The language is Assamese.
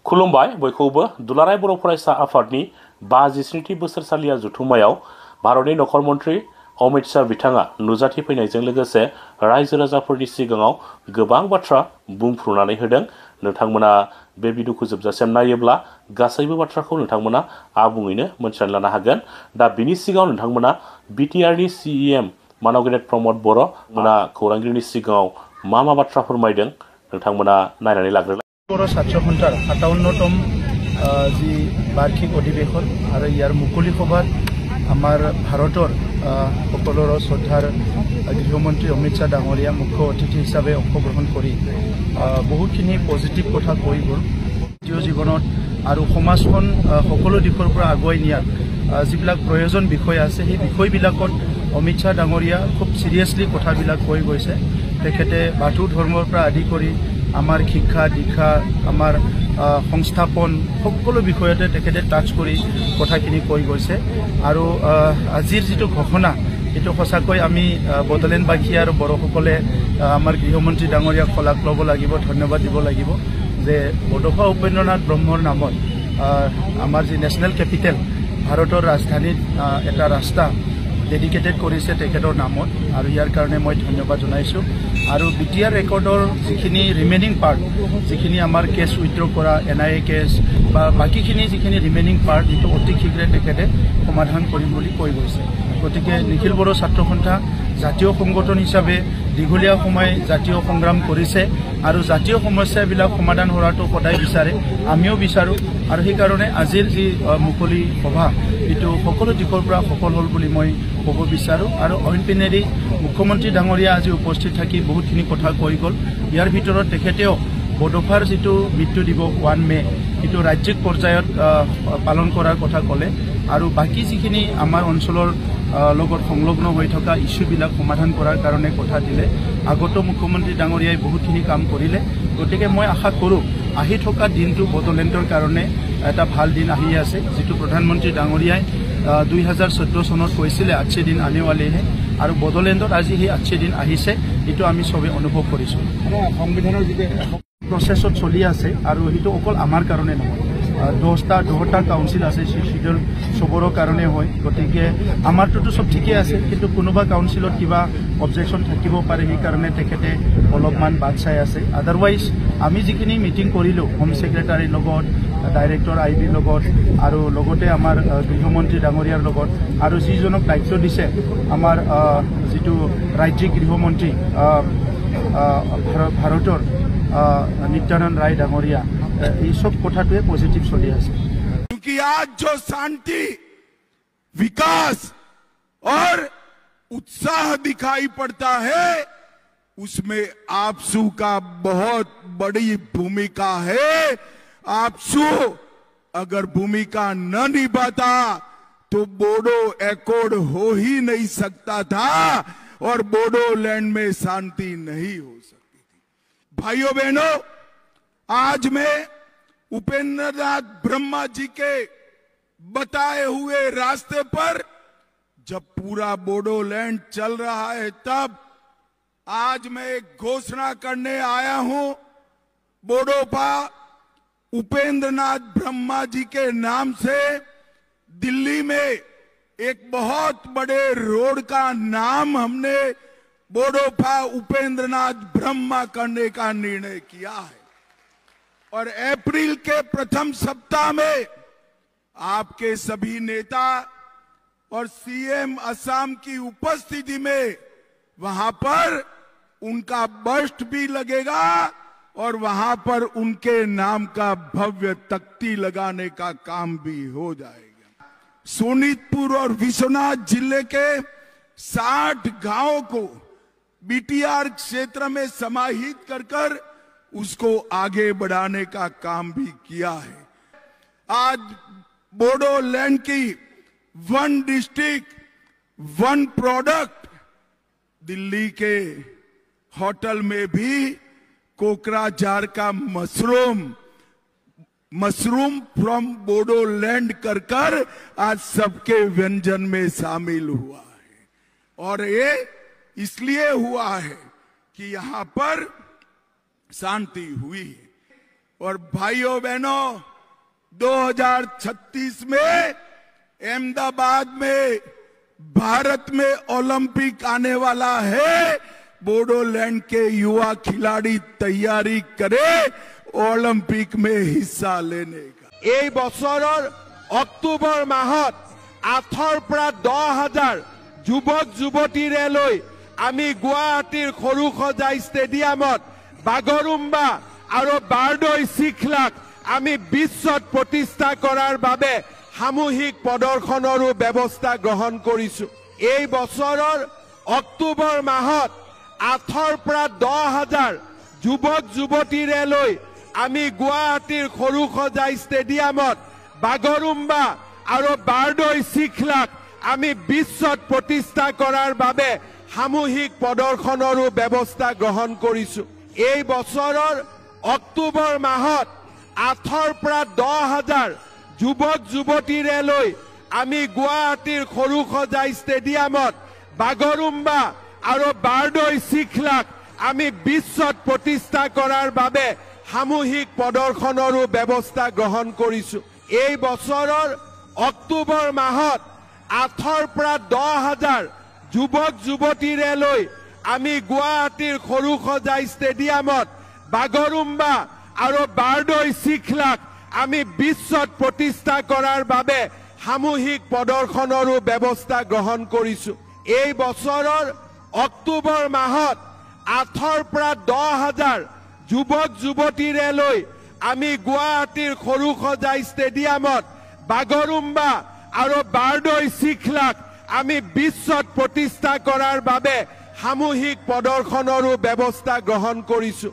खुलुमबाय बयखौबो दुलाराय बर' फरायसा आफादनि 52थि बोसोरसालिया जथुम्मायाव भारतनि नखर मन्त्रि अमित शाह बिथाङा नुजाथि फैनायजों लोगोसे रायजो राजाफोरनि सिगाङाव गोबां बाथ्रा बुंफ्रुनानै होदों। नोंथांमोना बे भिडिअखौ जोबजासिम नायोब्ला गासैबो बाथ्राखौ नोंथांमोना आबुङैनो मोनथिनानै लानो हागोन। दा बिनि सिगाङाव नोंथांमोना बिटिआरनि सीएम मानव गेदेर प्रमद बर' मोना खौरांगिरिनि सिगाङाव मा बाथ्रा फोरमायदों नोंथांमोना नायनानै लाग्रोलाय। बर' ছাত্ৰ সন্থাৰ 57তম যি বাৰ্ষিক অধিৱেশন আৰু ইয়াৰ মুকলি সভাত আমাৰ ভাৰতৰ সকলোৰে শ্ৰদ্ধাৰ গৃহমন্ত্ৰী অমিত শাহ ডাঙৰীয়া মুখ্য অতিথি হিচাপে অংশগ্ৰহণ কৰি বহুখিনি পজিটিভ কথা কৈ গ'ল। ব্যক্তিগত জীৱনত আৰু সমাজখন সকলো দিশৰ পৰা আগুৱাই নিয়াৰ যিবিলাক প্ৰয়োজন বিষয় আছে সেই বিষয়বিলাকত অমিত শাহ ডাঙৰীয়া খুব সিৰিয়াছলি কথাবিলাক কৈ গৈছে। তেখেতে বাথু ধৰ্মৰ পৰা আদি কৰি আমাৰ শিক্ষা দীক্ষা আমাৰ সংস্থাপন সকলো বিষয়তে তেখেতে টাচ কৰি কথাখিনি কৈ গৈছে। আৰু আজিৰ যিটো ঘোষণা এইটো সঁচাকৈ আমি বড়োলেণ্ডবাসী আৰু বড়োসকলে আমাৰ গৃহমন্ত্ৰী ডাঙৰীয়াক শলাগ ল'ব লাগিব, ধন্যবাদ দিব লাগিব যে বডোফা উপেন্দ্ৰনাথ ব্ৰহ্মৰ নামত আমাৰ যি নেশ্যনেল কেপিটেল ভাৰতৰ ৰাজধানীত এটা ৰাস্তা ডেডিকেটেড কৰিছে তেখেতৰ নামত, আৰু ইয়াৰ কাৰণে মই ধন্যবাদ জনাইছোঁ। আৰু বিটিআৰ ৰেকৰ্ডৰ যিখিনি ৰিমেইনিং পাৰ্ট, যিখিনি আমাৰ কেছ উইথড্ৰ কৰা NIA কেছ বা বাকীখিনি যিখিনি ৰিমেইনিং পাৰ্ট এইটো অতি শীঘ্ৰে তেখেতে সমাধান কৰিম বুলি কৈ গৈছে। গতিকে নিখিল বড়ো ছাত্ৰ সন্থা জাতীয় সংগঠন হিচাপে দীঘলীয়া সময় জাতীয় সংগ্ৰাম কৰিছে আৰু জাতীয় সমস্যাবিলাক সমাধান হোৱাটো সদায় বিচাৰে, আমিও বিচাৰোঁ। আৰু সেইকাৰণে আজিৰ যি মুকলি সভা এইটো সকলো দিশৰ পৰা সফল হ'ল বুলি মই ক'ব বিচাৰোঁ। আৰু অইনপিনেদি মুখ্যমন্ত্ৰী ডাঙৰীয়া আজি উপস্থিত থাকি বহুতখিনি কথা কৈ গ'ল। ইয়াৰ ভিতৰত তেখেতেও বডোফাৰ যিটো মৃত্যু দিৱস 1 মে এইটো ৰাজ্যিক পৰ্যায়ত পালন কৰাৰ কথা ক'লে, আৰু বাকী যিখিনি আমাৰ অঞ্চলৰ লগত সংলগ্ন হৈ থকা ইছ্যুবিলাক সমাধান কৰাৰ কাৰণে কথা দিলে। আগত মুখ্যমন্ত্ৰী ডাঙৰীয়াই বহুতখিনি কাম কৰিলে। গতিকে মই আশা কৰোঁ আহি থকা দিনটো বড়োলেণ্ডৰ কাৰণে এটা ভাল দিন আহি আছে, যিটো প্ৰধানমন্ত্ৰী ডাঙৰীয়াই 2014 চনত কৈছিলে আচ্ছে দিন আনে ৱালে হে, আৰু বড়োলেণ্ডত আজি সেই আচ্ছে দিন আহিছে, এইটো আমি চবেই অনুভৱ কৰিছোঁ। সংবিধানৰ যিটো প্ৰচেছত চলি আছে আৰু সেইটো অকল আমাৰ কাৰণে নহয়, 10টা কাউন্সিল আছে, শিডিউল চবৰৰ কাৰণে হয়। গতিকে আমাৰটোতো চব ঠিকে আছে, কিন্তু কোনোবা কাউন্সিলত কিবা অবজেকশ্যন থাকিব পাৰে, সেইকাৰণে তেখেতে অলপমান বাদ চাই আছে। আদাৰৱাইজ আমি যিখিনি মিটিং কৰিলোঁ হোম ছেক্ৰেটাৰীৰ লগত, ডাইৰেক্টৰ IBৰ লগত, আৰু লগতে আমাৰ গৃহমন্ত্ৰী ডাঙৰীয়াৰ লগত, আৰু যিজনক দায়িত্ব দিছে আমাৰ যিটো ৰাজ্যিক গৃহমন্ত্ৰী ভাৰতৰ नित्यानंद राय डांगरिया ये सब कोठाटे पॉजिटिव चली है। क्योंकि आज जो शांति, विकास और उत्साह दिखाई पड़ता है उसमें आपसू का बहुत बड़ी भूमिका है। आपसू अगर भूमिका न निभाता तो बोडो एकॉर्ड हो ही नहीं सकता था और बोडोलैंड में शांति नहीं हो सकती। भाइयों बहनों, आज मैं उपेंद्रनाथ ब्रह्मा जी के बताए हुए रास्ते पर जब पूरा बोडोलैंड चल रहा है, तब आज मैं एक घोषणा करने आया हूं। बोडोफा उपेंद्रनाथ ब्रह्मा जी के नाम से दिल्ली में एक बहुत बड़े रोड का नाम हमने बोडोफा उपेंद्रनाथ ब्रह्मा करने का निर्णय किया है। और अप्रैल के प्रथम सप्ताह में आपके सभी नेता और CM असम की उपस्थिति में वहां पर उनका बस्ट भी लगेगा और वहां पर उनके नाम का भव्य तख्ती लगाने का काम भी हो जाएगा। सोनीतपुर और विश्वनाथ जिले के 60 गांवों को BTR क्षेत्र में समाहित कर उसको आगे बढ़ाने का काम भी किया है। आज बोडोलैंड की 1 डिस्ट्रिक्ट 1 प्रोडक्ट, दिल्ली के होटल में भी कोकराझार का मशरूम फ्रॉम बोडोलैंड कर आज सबके व्यंजन में शामिल हुआ है। और ये इसलिए हुआ है कि यहां पर शांति हुई है। और भाइयों बहनों 2036 में अहमदाबाद में भारत में ओलंपिक आने वाला है। बोडोलैंड के युवा खिलाड़ी तैयारी करे ओलंपिक में हिस्सा लेने का। এই বছৰৰ অক্টোবৰ মাহত 8ৰ পৰা 10,000 যুৱক যুৱতীৰে লৈ আমি গুৱাহাটীৰ সৰুসজাই ষ্টেডিয়ামত বাগৰুম্বা আৰু বাৰদৈ চিখলাক আমি বিশ্বত প্ৰতিষ্ঠা কৰাৰ বাবে সামূহিক প্ৰদৰ্শনৰো ব্যৱস্থা গ্ৰহণ কৰিছো। এই বছৰৰ অক্টোবৰ মাহত 8ৰ পৰা 10,000 যুৱক যুৱতীৰে লৈ আমি গুৱাহাটীৰ সৰুসজাই ষ্টেডিয়ামত বাগৰুম্বা আৰু বাৰদৈ চিখলাক আমি বিশ্বত প্ৰতিষ্ঠা কৰাৰ বাবে সামূহিক প্ৰদৰ্শনৰো ব্যৱস্থা গ্ৰহণ কৰিছো। এই বছৰৰ অক্টোবৰ মাহত 8ৰ পৰা 10,000 যুৱক যুৱতীৰে লৈ আমি গুৱাহাটীৰ সৰুসজাই ষ্টেডিয়ামত বাগৰুম্বা আৰু বাৰদৈ চিখলাক আমি বিশ্বত প্ৰতিষ্ঠা কৰাৰ বাবে সামূহিক প্ৰদৰ্শনৰো ব্যৱস্থা গ্ৰহণ কৰিছো। এই বছৰৰ অক্টোবৰ মাহত 8ৰ পৰা 10,000 যুৱক যুৱতীৰে লৈ আমি গুৱাহাটীৰ সৰুসজাই ষ্টেডিয়ামত বাগৰুম্বা আৰু বাৰদৈ চিখলাক আমি বিশ্বত প্ৰতিষ্ঠা কৰাৰ বাবে সামূহিক প্ৰদৰ্শনৰো ব্যৱস্থা গ্ৰহণ কৰিছো। এই বছৰৰ অক্টোবৰ মাহত 8ৰ পৰা 10,000 যুৱক যুৱতীৰে লৈ আমি গুৱাহাটীৰ সৰুসজাই ষ্টেডিয়ামত বাগৰুম্বা আৰু বাৰদৈ চিখলাক আমি বিশ্বত প্ৰতিষ্ঠা কৰাৰ বাবে সামূহিক প্ৰদৰ্শনৰো ব্যৱস্থা গ্ৰহণ কৰিছো।